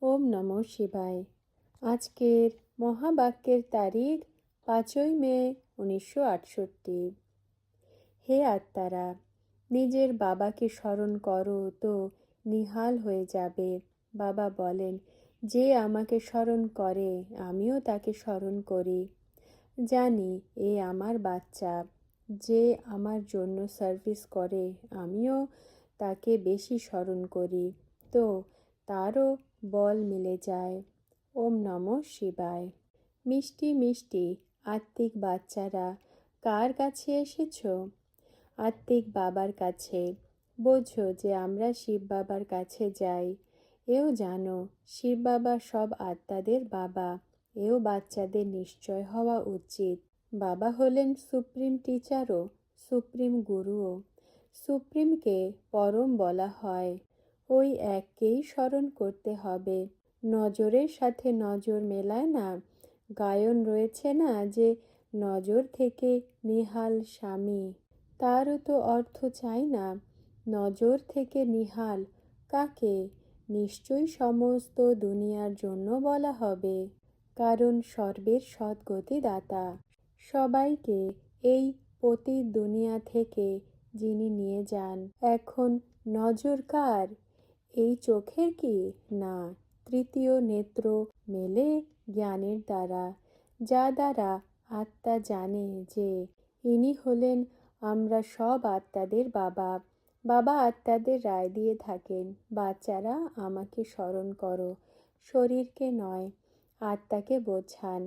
ওম নমঃ শিবায়। আজকের মহাবাক্যের তারিখ 5ই মে 1968। হে আত্মারা, নিজের বাবাকে স্মরণ করো তো নিহাল হয়ে যাবে। বাবা বলেন, যে আমাকে স্মরণ করে আমিও তাকে স্মরণ করি। জানি এ আমার বাচ্চা, যে আমার জন্য সার্ভিস করে আমিও তাকে বেশি স্মরণ করি, তো তারও বল মিলে যায়। ওম নমঃ শিবায়। মিষ্টি মিষ্টি আত্মিক বাচ্চারা, কার কাছে এসেছো? আত্মিক বাবার কাছে। বোঝো যে আমরা শিব বাবার কাছে যাই। এও জানো শিব বাবা সব আত্মাদের বাবা। এও বাচ্চাদের নিশ্চয় হওয়া উচিত। বাবা হলেন সুপ্রিম টিচারও, সুপ্রিম গুরুও। সুপ্রিমকে পরম বলা হয়। ওই এককেই স্মরণ করতে হবে। নজরের সাথে নজর মেলায় না। গায়ন রয়েছে না যে নজর থেকে নিহাল স্বামী, তারও তো অর্থ চাই না। নজর থেকে নিহাল কাকে? নিশ্চয়ই সমস্ত দুনিয়ার জন্য বলা হবে, কারণ সর্বের সদ্গতি দাতা। সবাইকে এই পতিত দুনিয়া থেকে যিনি নিয়ে যান। এখন নজর কার? এই চোখের কি? না, তৃতীয় নেত্র মেলে জ্ঞানের দ্বারা, যা দ্বারা আত্মা জানে যে ইনি হলেন আমরা সব আত্মাদের বাবা। বাবা আত্মাদের রায় দিয়ে থাকেন, বাচ্চারা আমাকে স্মরণ করো, শরীরকে নয়। আত্মাকে বোঝান।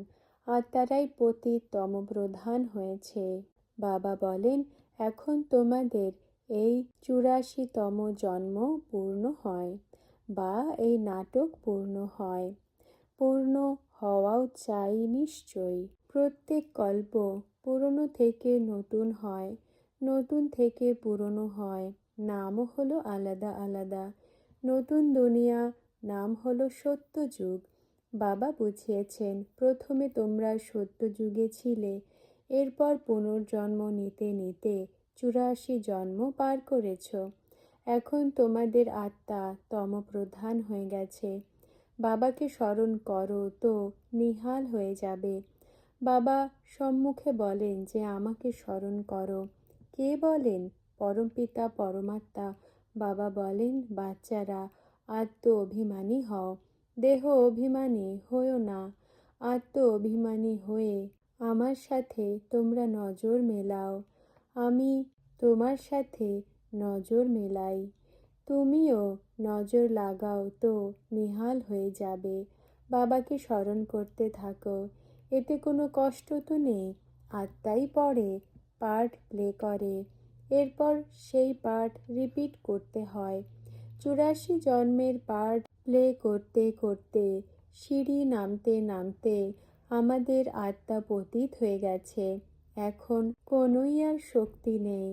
আত্মারাই পতিত তমপ্রধান হয়েছে। বাবা বলেন, এখন তোমাদের এই 84তম জন্ম পূর্ণ হয়, বা এই নাটক পূর্ণ হয়। পূর্ণ হওয়াও চাই নিশ্চয়ই। প্রত্যেক কল্প পুরনো থেকে নতুন হয়, নতুন থেকে পুরনো হয়। নামও হলো আলাদা আলাদা। নতুন দুনিয়া নাম হলো সত্যযুগ। বাবা বুঝিয়েছেন, প্রথমে তোমরা সত্যযুগে ছিলে, এরপর পুনর্জন্ম নিতে নিতে 84 জন্ম পার করেছ। এখন তোমাদের আত্মা তমপ্রধান হয়ে গেছে। বাবাকে স্মরণ করো তো নিহাল হয়ে যাবে। বাবা সম্মুখে বলেন যে আমাকে স্মরণ করো। কে বলেন? পরমপিতা পরমাত্মা। বাবা বলেন, বাচ্চারা আত্ম অভিমানী হও, দেহ অভিমানী হয়েও না। আত্ম অভিমানী হয়ে আমার সাথে তোমরা নজর মেলাও, আমি তোমার সাথে নজর মেলাই। তুমিও নজর লাগাও তো নিহাল হয়ে যাবে। বাবাকে স্মরণ করতে থাকো, এতে কোনো কষ্ট তো নেই। আত্মাই পড়ে, পার্ট প্লে করে, এরপর সেই পার্ট রিপিট করতে হয়। 84 জন্মের পার্ট প্লে করতে করতে, সিঁড়ি নামতে নামতে আমাদের আত্মা পতিত হয়ে গেছে। এখন কোনোই আর শক্তি নেই।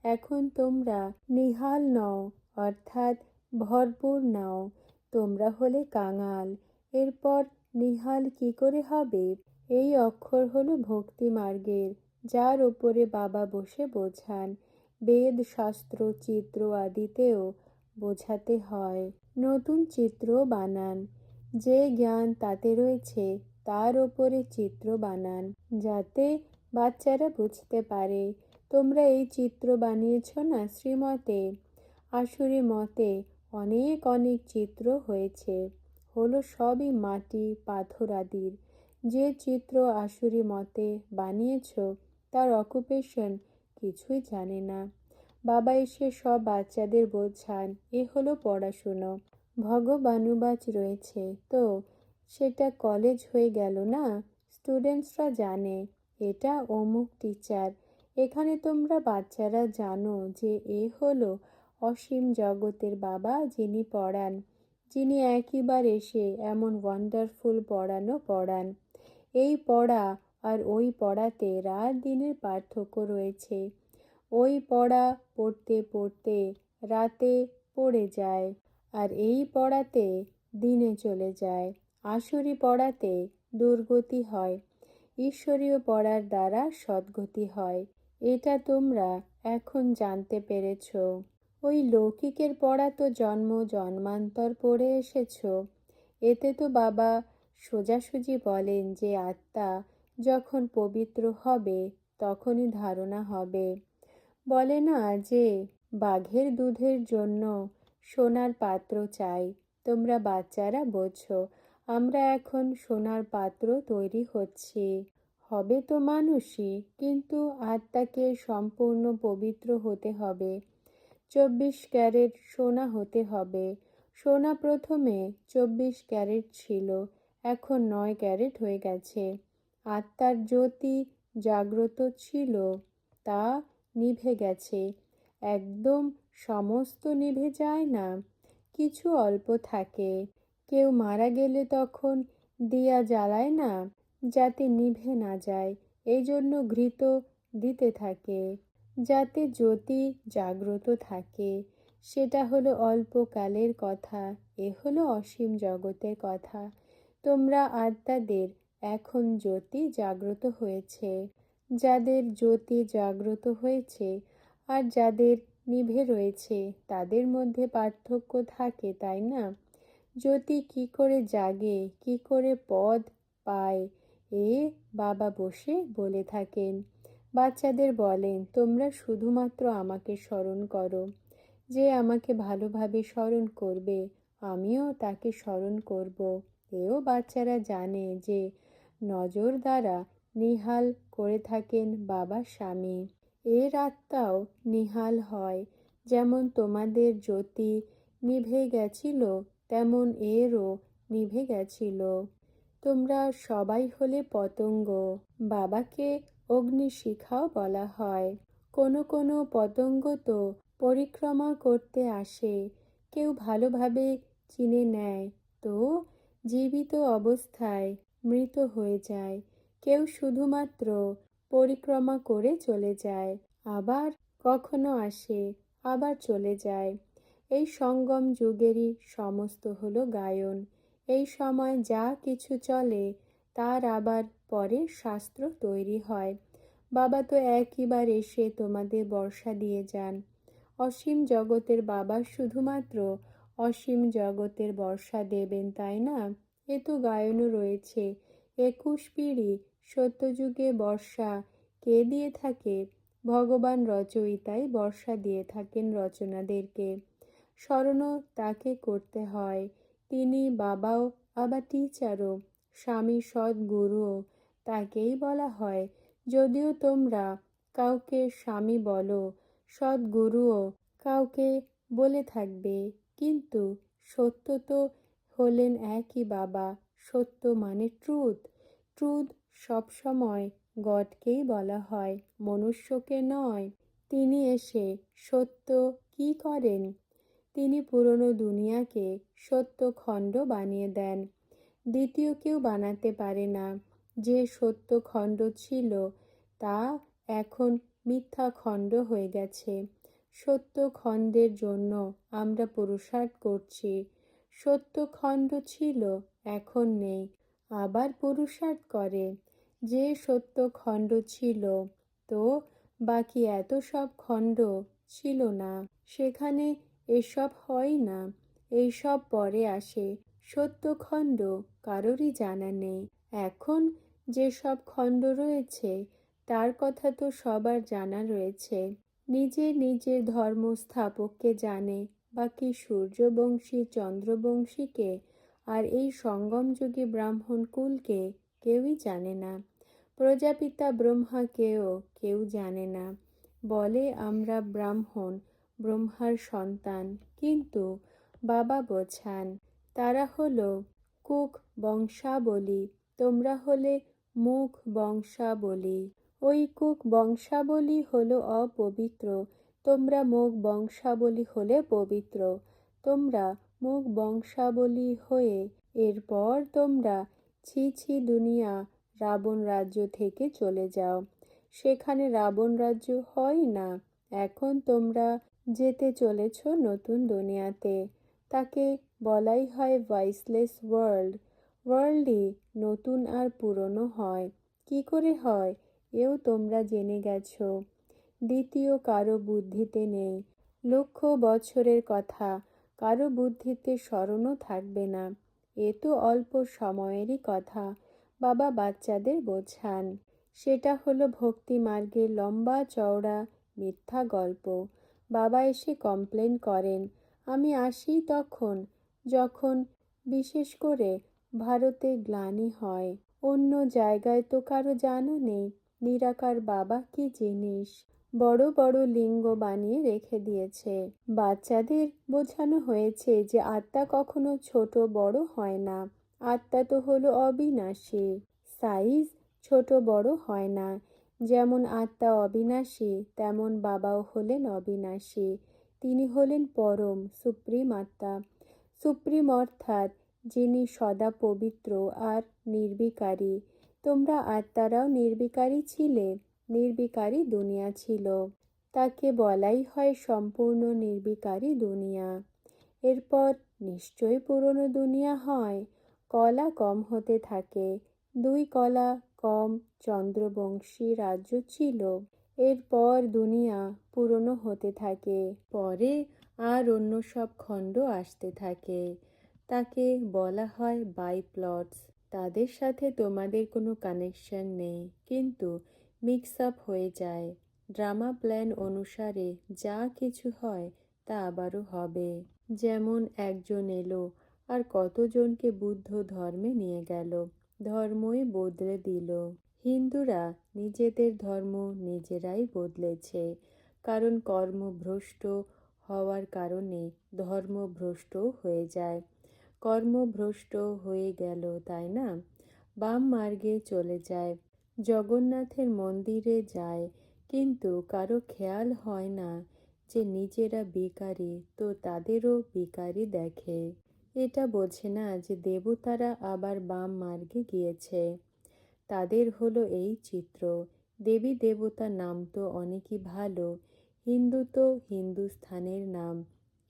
এখন তোমরা নিহাল নও, অর্থাৎ ভরপুর নাও। তোমরা হলে কাঙাল। এরপর নিহাল কি করে হবে? এই অক্ষর হলো ভক্তি মার্গের, যার ওপরে বাবা বসে বোঝান। বেদ শাস্ত্র চিত্র আদিতেও বোঝাতে হয়। নতুন চিত্র বানান। যে জ্ঞান তাতে রয়েছে তার ওপরে চিত্র বানান, যাতে বাচ্চারা বুঝতে পারে। তোমরা এই চিত্র বানিয়েছ না শ্রীমতে? আসুরি মতে অনেক অনেক চিত্র হয়েছে, হলো সবই মাটি পাথর আদির। যে চিত্র আসুরি মতে বানিয়েছ তার অকুপেশন কিছুই জানে না। বাবা এসে সব বাচ্চাদের বোঝান, এ হলো পড়াশুনো। ভগবানুবাচ রয়েছে তো সেটা কলেজ হয়ে গেল না। স্টুডেন্টসরা জানে এটা অমুক টিচার। এখানে তোমরা বাচ্চারা জানো যে এ হলো অসীম জগতের বাবা, যিনি পড়ান, যিনি একইবার এসে এমন ওয়ান্ডারফুল পড়ানো পড়ান। এই পড়া আর ওই পড়াতে রাত দিনের পার্থক্য রয়েছে। ওই পড়া পড়তে পড়তে রাতে পড়ে যায়, আর এই পড়াতে দিনে চলে যায়। আসুরি পড়াতে দুর্গতি হয়, ঈশ্বরীয় পড়ার দ্বারা সদ্গতি হয়। এটা তোমরা এখন জানতে পেরেছ। ওই লৌকিকের পড়া তো জন্ম জন্মান্তর পড়ে এসেছ। এতে তো বাবা সোজাসুজি বলেন যে আত্মা যখন পবিত্র হবে তখনই ধারণা হবে। বলে না যে বাঘের দুধের জন্য সোনার পাত্র চাই। তোমরা বাচ্চারা বোঝো, আমরা এখন সোনার পাত্র তৈরি হচ্ছি। হবে তো মানুষই, কিন্তু আত্মাকে সম্পূর্ণ পবিত্র হতে হবে। 24 ক্যারেট সোনা হতে হবে। সোনা প্রথমে 24 ক্যারেট ছিল, এখন 9 ক্যারেট হয়ে গেছে। আত্মার জ্যোতি জাগ্রত ছিল, তা নিভে গেছে। একদম সমস্ত নিভে যায় না, কিছু অল্প থাকে। কেউ মারা গেলে তখন দিয়া জ্বালায় না, যাতে নিভে না যায়। এই জন্য ঘৃত দিতে থাকে, যাতে জ্যোতি জাগ্রত থাকে। সেটা হলো অল্পকালের কথা, এ হলো অসীম জগতের কথা। তোমরা আত্মাদের এখন জ্যোতি জাগ্রত হয়েছে। যাদের জ্যোতি জাগ্রত হয়েছে আর যাদের নিভে রয়েছে তাদের মধ্যে পার্থক্য থাকে, তাই না? জ্যোতি কি করে জাগে, কি করে পদ পায়, এ বাবা বসে বলে থাকেন। বাচ্চাদের বলেন, তোমরা শুধুমাত্র আমাকে স্মরণ করো। যে আমাকে ভালোভাবে স্মরণ করবে আমিও তাকে স্মরণ করব। এও বাচ্চারা জানে যে নজর দ্বারা নিহাল করে থাকেন বাবা স্বামী। এর আত্মাও নিহাল হয়। যেমন তোমাদের জ্যোতি নিভে গেছিল তেমন এরও নিভে গেছিল। তোমরা সবাই হলে পতঙ্গ। বাবাকে অগ্নিশিখাও বলা হয়। কোনো কোনো পতঙ্গ তো পরিক্রমা করতে আসে, কেউ ভালোভাবে চিনে নেয় তো জীবিত অবস্থায় মৃত হয়ে যায়। কেউ শুধুমাত্র পরিক্রমা করে চলে যায়, আবার কখনো আসে, আবার চলে যায়। এই সঙ্গম যুগেরই সমস্ত হলো গায়ন। এই সময় যা কিছু চলে তার আবার পরে শাস্ত্র তৈরি হয়। বাবা তো একইবার এসে তোমাদের বর্ষা দিয়ে যান। অসীম জগতের বাবা শুধুমাত্র অসীম জগতের বর্ষা দেবেন, তাই না? এ তো গায়নও রয়েছে। 21 পিঁড়ি সত্যযুগে বর্ষা কে দিয়ে থাকে? ভগবান রচয়িতাই বর্ষা দিয়ে থাকেন রচনাদেরকে। স্মরণও তাকে করতে হয়। তিনি বাবাও, আবার টিচারও, স্বামী সদ্গুরুও তাকেই বলা হয়। যদিও তোমরা কাউকে স্বামী বলো, সদ্গুরুও কাউকে বলে থাকবে, কিন্তু সত্য তো হলেন একই বাবা। সত্য মানে ট্রুথ। ট্রুথ সবসময় গডকেই বলা হয়, মনুষ্যকে নয়। তিনি এসে সত্য কি করেন? তিনি পুরনো দুনিয়াকে সত্য খণ্ড বানিয়ে দেন। দ্বিতীয় কেউ বানাতে পারে না। যে সত্য খণ্ড ছিল তা এখন মিথ্যা খণ্ড হয়ে গেছে। সত্য খণ্ডের জন্য আমরা পুরুষার্থ করছি। সত্য খণ্ড ছিল, এখন নেই, আবার পুরুষার্থ করে। যে সত্য খণ্ড ছিল তো বাকি এত সব খণ্ড ছিল না, সেখানে এসব হয় না। এইসব পরে আসে। সত্যখণ্ড কারোরই জানা নেই। এখন যেসব খণ্ড রয়েছে তার কথা তো সবার জানা রয়েছে। নিজের নিজের ধর্ম স্থাপককে জানে, বাকি সূর্যবংশী চন্দ্রবংশীকে আর এই সঙ্গমযুগী ব্রাহ্মণ কুলকে কেউই জানে না। প্রজাপিতা ব্রহ্মাকেও কেউ জানে না। বলে আমরা ব্রাহ্মণ, ব্রহ্মার সন্তান, কিন্তু বাবা বোঝান তারা হলো কুক বংশাবলী, তোমরা হলে মুখ বংশাবলী। ওই কুক বংশাবলী হলো অপবিত্র, তোমরা মুখ বংশাবলী হলে পবিত্র। তোমরা মুখ বংশাবলী হয়ে এরপর তোমরা ছি ছি দুনিয়া রাবণ রাজ্য থেকে চলে যাও। সেখানে রাবণ রাজ্য হয় না। এখন তোমরা যেতে চলেছ নতুন দুনিয়াতে। তাকে বলাই হয় ভয়েসলেস ওয়ার্ল্ড। ওয়ার্ল্ডই নতুন আর পুরনো হয়। কি করে হয় এও তোমরা জেনে গেছো। দ্বিতীয় কারো বুদ্ধিতে নেই। লক্ষ বছরের কথা কারো বুদ্ধিতে স্মরণও থাকবে না। এ তো অল্প সময়েরই কথা, বাবা বাচ্চাদের বোঝান। সেটা হলো ভক্তি মার্গের লম্বা চওড়া মিথ্যা গল্প। বাবা এসে কমপ্লেন করেন, আমি আসি তখন যখন বিশেষ করে ভারতে গ্লানি হয়। অন্য জায়গায় তো কারো জানা নেই নিরাকার বাবা কি জিনিস। বড় বড় লিঙ্গ বানিয়ে রেখে দিয়েছে। বাচ্চাদের বোঝানো হয়েছে যে আত্মা কখনো ছোট বড় হয় না। আত্মা তো হলো অবিনাশী, সাইজ ছোট বড় হয় না। যেমন আত্মা অবিনাশী, তেমন বাবাও হলেন অবিনাশী। তিনি হলেন পরম সুপ্রিম আত্মা। সুপ্রিম অর্থাৎ যিনি সদা পবিত্র আর নির্বিকারী। তোমরা আত্মারাও নির্বিকারী ছিলে, নির্বিকারী দুনিয়া ছিল। তাকে বলাই হয় সম্পূর্ণ নির্বিকারী দুনিয়া। এরপর নিশ্চয়ই পুরনো দুনিয়া হয়। কলা কম হতে থাকে। 2 কলা কম চন্দ্রবংশী রাজ্য ছিল। এরপর দুনিয়া পুরনো হতে থাকে। পরে আর অন্য সব খণ্ড আসতে থাকে। তাকে বলা হয় বাইপ্লটস। তাদের সাথে তোমাদের কোনো কানেকশন নেই, কিন্তু মিক্স আপ হয়ে যায়। ড্রামা প্ল্যান অনুসারে যা কিছু হয় তা আবারও হবে। যেমন একজন এলো আর কতজনকে বুদ্ধ ধর্মে নিয়ে গেল, ধর্মই বদলে দিল। হিন্দুরা নিজেদের ধর্ম নিজেরাই বদলেছে, কারণ কর্মভ্রষ্ট হওয়ার কারণে ধর্মভ্রষ্টও হয়ে যায়। কর্মভ্রষ্ট হয়ে গেল, তাই না? বাম মার্গে চলে যায়, জগন্নাথের মন্দিরে যায়, কিন্তু কারো খেয়াল হয় না যে নিজেরা ভিখারি, তো তাদেরও ভিখারি দেখে। এটা বোঝে না যে দেবতারা আবার বাম মার্গে গিয়েছে। তাদের হলো এই চিত্র। দেবী দেবতা নাম তো অনেকই ভালো, হিন্দু তো হিন্দুস্থানের নাম,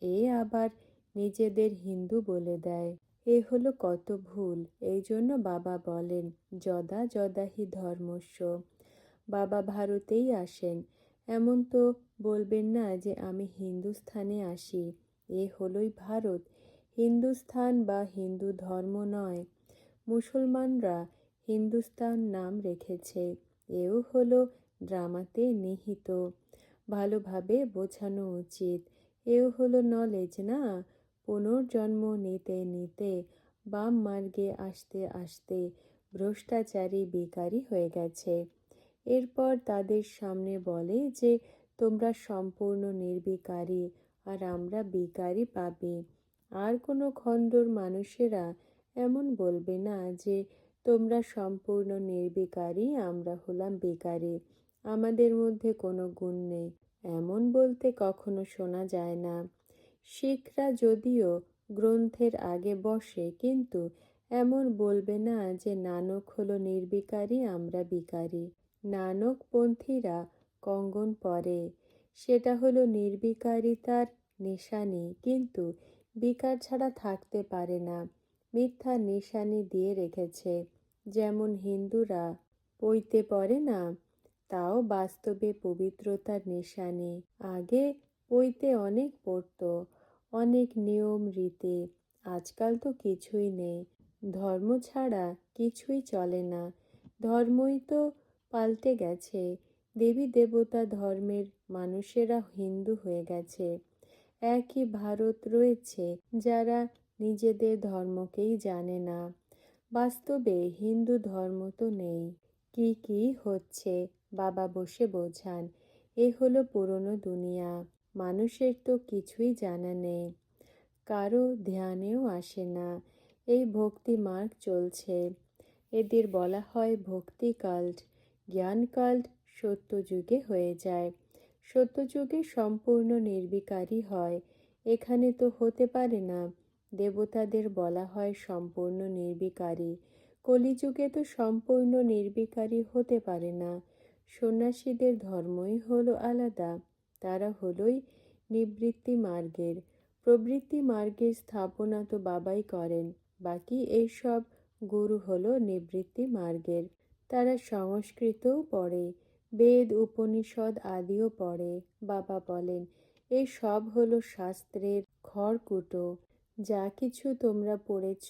এ আবার নিজেদের হিন্দু বলে দেয়। এ হলো কত ভুল। এই জন্য বাবা বলেন যদা যদা হি ধর্মস্য। বাবা ভারতেই আসেন, এমন তো বলবেন না যে আমি হিন্দুস্থানে আসি। এ হলোই ভারত, হিন্দুস্থান বা হিন্দু ধর্ম নয়। মুসলমানরা হিন্দুস্তান নাম রেখেছে, এও হলো ড্রামাতে নিহিত। ভালোভাবে বোঝানো উচিত। এও হলো নলেজ না। পুনর্জন্ম নিতে নিতে বাম মার্গে আসতে আসতে ভ্রষ্টাচারী বেকারি হয়ে গেছে। এরপর তাদের সামনে বলে যে তোমরা সম্পূর্ণ নির্বিকারী আর আমরা বেকারি পাবে। আর কোনো খণ্ডর মানুষেরা এমন বলবে না যে তোমরা সম্পূর্ণ নির্বিকারী, আমরা হলাম বেকারি, আমাদের মধ্যে কোনো গুণ নেই, এমন বলতে কখনো শোনা যায় না। শিখরা যদিও গ্রন্থের আগে বসে, কিন্তু এমন বলবে না যে নানক হলো নির্বিকারী, আমরা বিকারী। নানকপন্থীরা কঙ্গন পরে, সেটা হলো নির্বিকারিতার নিশানি, কিন্তু বিকার ছাড়া থাকতে পারে না। মিথ্যা নিশানি দিয়ে রেখেছে। যেমন হিন্দুরা পইতে পরে না, তাও বাস্তবে পবিত্রতার নিশানি। আগে পইতে অনেক পড়ত, অনেক নিয়ম রীতি। আজকাল তো কিছুই নেই। ধর্ম ছাড়া কিছুই চলে না। ধর্মই তো পাল্টে গেছে। দেবী দেবতা ধর্মের মানুষেরা হিন্দু হয়ে গেছে। একই ভারত রয়েছে যারা নিজেদের ধর্মকেই জানে না। বাস্তবে হিন্দু ধর্ম তো নেই। কি কি হচ্ছে বাবা বসে বোঝান। এ হলো পুরনো দুনিয়া। মানুষের তো কিছুই জানা নেই, কারো ধ্যানেও আসে না। এই ভক্তি মার্গ চলছে। এদের বলা হয় ভক্তি কাল্ট। জ্ঞান কাল্ট সত্যযুগে হয়ে যায়। সত্যযুগে সম্পূর্ণ নির্বিকারী হয়, এখানে তো হতে পারে না। দেবতাদের বলা হয় সম্পূর্ণ নির্বিকারী। কলিযুগে তো সম্পূর্ণ নির্বিকারী হতে পারে না। সন্ন্যাসীদের ধর্মই হলো আলাদা, তারা হলোই নিবৃত্তি মার্গের। প্রবৃত্তি মার্গের স্থাপনা তো বাবাই করেন, বাকি এইসব গুরু হলো নিবৃত্তি মার্গের। তারা সংস্কৃতও পড়ে, বেদ উপনিষদ আদিও পড়ে। বাবা বলেন এই সব হলো শাস্ত্রের খড়কুটো। যা কিছু তোমরা পড়েছ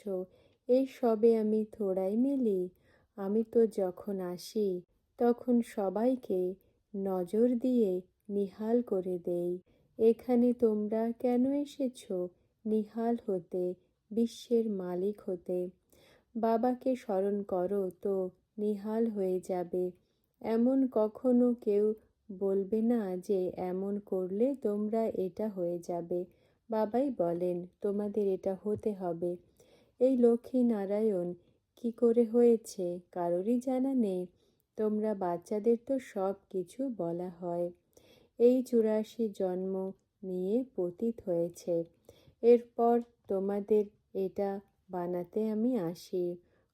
এই সবে আমি থোড়াই মিলি। আমি তো যখন আসি তখন সবাইকে নজর দিয়ে নিহাল করে দেই। এখানে তোমরা কেন এসেছো? নিহাল হতে, বিশ্বের মালিক হতে। বাবাকে স্মরণ করো তো নিহাল হয়ে যাবে। এমন কখনো কেউ বলবে না যে এমন করলে তোমরা এটা হয়ে যাবে। বাবাই বলেন তোমাদের এটা হতে হবে। এই লক্ষ্মী নারায়ণ কি করে হয়েছে কারোরই জানা নেই। তোমরা বাচ্চাদের তো সব কিছু বলা হয়। এই 84 জন্ম নিয়ে পতিত হয়েছে। এরপর তোমাদের এটা বানাতে আমি আসি।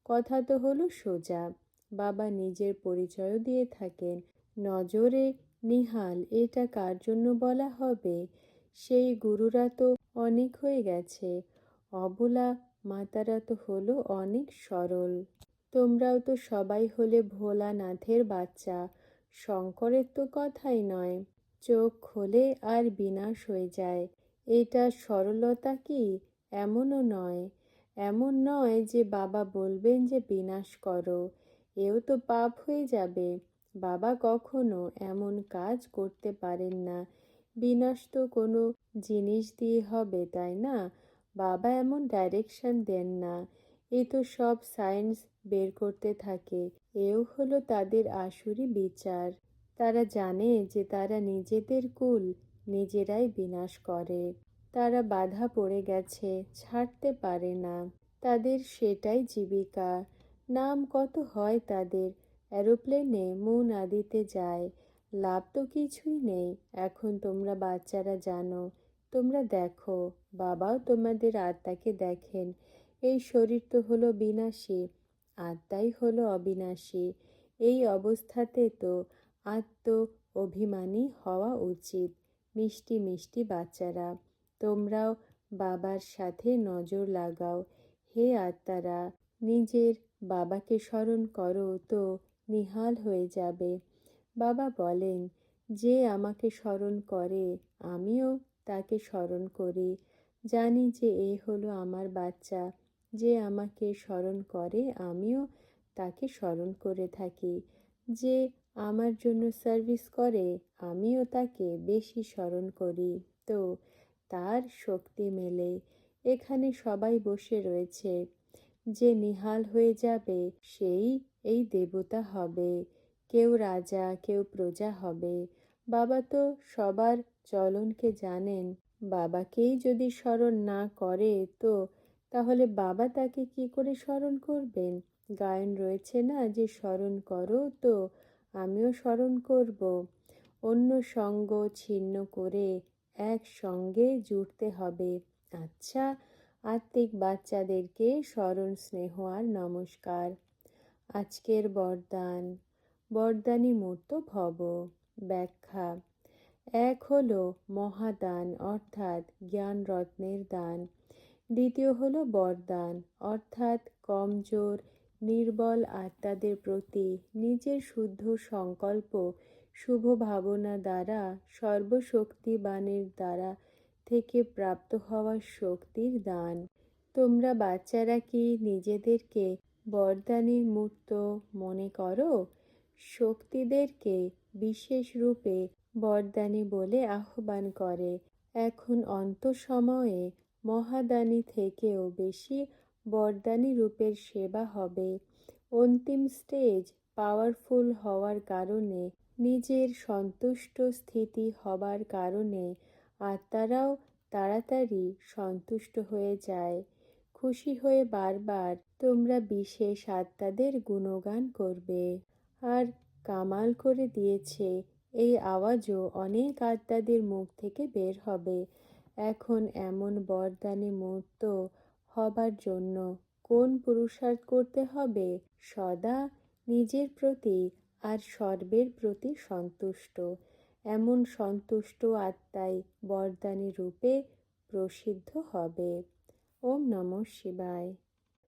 কথা তো হলো সোজা। বাবা নিজের পরিচয়ও দিয়ে থাকেন। নজরে নিহাল এটা কার জন্য বলা হবে? সেই গুরুরা তো অনেক হয়ে গেছে। অবলা মাতারা তো হলো অনেক সরল। তোমরাও তো সবাই হলে ভোলানাথের বাচ্চা। শঙ্করের তো কথাই নয়। চোখ খোলে আর বিনাশ হয়ে যায়। এটা সরলতা কি? এমনও নয়। এমন নয় যে বাবা বলবেন যে বিনাশ করো, এও তো পাপ হয়ে যাবে। বাবা কখনো এমন কাজ করতে পারেন না। বিনাশ তো কোনো জিনিস দিয়ে হবে, তাই না? বাবা এমন ডাইরেকশন দেন না। এ তো সব সায়েন্স বের করতে থাকে। এও হলো তাদের আসুরি বিচার। তারা জানে যে তারা নিজেদের কুল নিজেরাই বিনাশ করে। তারা বাধা পড়ে গেছে, ছাড়তে পারে না। তাদের সেটাই জীবিকা। নাম কত হয় তাদের। এরোপ্লেনে মুন আদিতে যায়। লাভ তো কিছুই নেই। এখন তোমরা বাচ্চারা জানো। তোমরা দেখো, বাবাও তোমাদের আত্মাকে দেখেন। এই শরীর তো হলো বিনাশী, আত্মাই হলো অবিনাশী। এই অবস্থাতে তো আত্ম অভিমানী হওয়া উচিত। মিষ্টি মিষ্টি বাচ্চারা, তোমরাও বাবার সাথে নজর লাগাও। হে আত্মারা, নিজের বাবাকে স্মরণ করো তো নিহাল হয়ে যাবে। বাবা বলেন, যে আমাকে স্মরণ করে আমিও তাকে স্মরণ করি। জানি যে এ হলো আমার বাচ্চা। যে আমাকে স্মরণ করে আমিও তাকে স্মরণ করে থাকি। যে আমার জন্য সার্ভিস করে আমিও তাকে বেশি স্মরণ করি। তো তার শক্তি মেলে। এখানে সবাই বসে রয়েছে। যে নিহাল হয়ে যাবে সেই এই দেবতা হবে। কেউ রাজা, কেউ প্রজা হবে। বাবা তো সবার চলনকে জানেন। বাবাকেই যদি স্মরণ না করে তো তাহলে বাবা তাকে কি করে স্মরণ করবেন? গায়ন রয়েছে না যে স্মরণ করো তো আমিও স্মরণ করব। অন্য সঙ্গ ছিন্ন করে এক সঙ্গে জুড়তে হবে। আচ্ছা, আত্মিক বাচ্চাদেরকে স্মরণ, স্নেহ আর নমস্কার। আজকের বরদান। বরদানী মূর্ত ভব। ব্যাখ্যা: এক হলো মহাদান অর্থাৎ জ্ঞান রত্নের দান। দ্বিতীয় হলো বরদান অর্থাৎ কমজোর নির্বল আত্মাদের প্রতি নিজের শুদ্ধ সংকল্প, শুভ ভাবনা দ্বারা সর্বশক্তিবানের দ্বারা থেকে প্রাপ্ত হওয়া শক্তির দান। তোমরা বাচ্চারা কি নিজেদেরকে বরদানী মূর্ত মনে করো? শক্তিদেরকে বিশেষ রূপে বরদানী বলে আহ্বান করে। এখন অন্তসময়ে মহাদানী থেকেও বেশি বরদানী রূপের সেবা হবে। অন্তিম স্টেজ পাওয়ারফুল হওয়ার কারণে, নিজের সন্তুষ্ট স্থিতি হবার কারণে আত্মারাও তাড়াতাড়ি সন্তুষ্ট হয়ে যায়। খুশি হয়ে বারবার তোমরা বিশেষ আত্মাদের গুণগান করবে। আর কামাল করে দিয়েছে এই আওয়াজও অনেক আত্মাদের মুখ থেকে বের হবে। এখন এমন বরদানে মূর্ত হবার জন্য কোন পুরুষার্থ করতে হবে? সদা নিজের প্রতি আর সর্বের প্রতি সন্তুষ্ট। এমন সন্তুষ্ট আত্মাই বরদানী রূপে প্রসিদ্ধ হবে। ওম নমঃ শিবায়।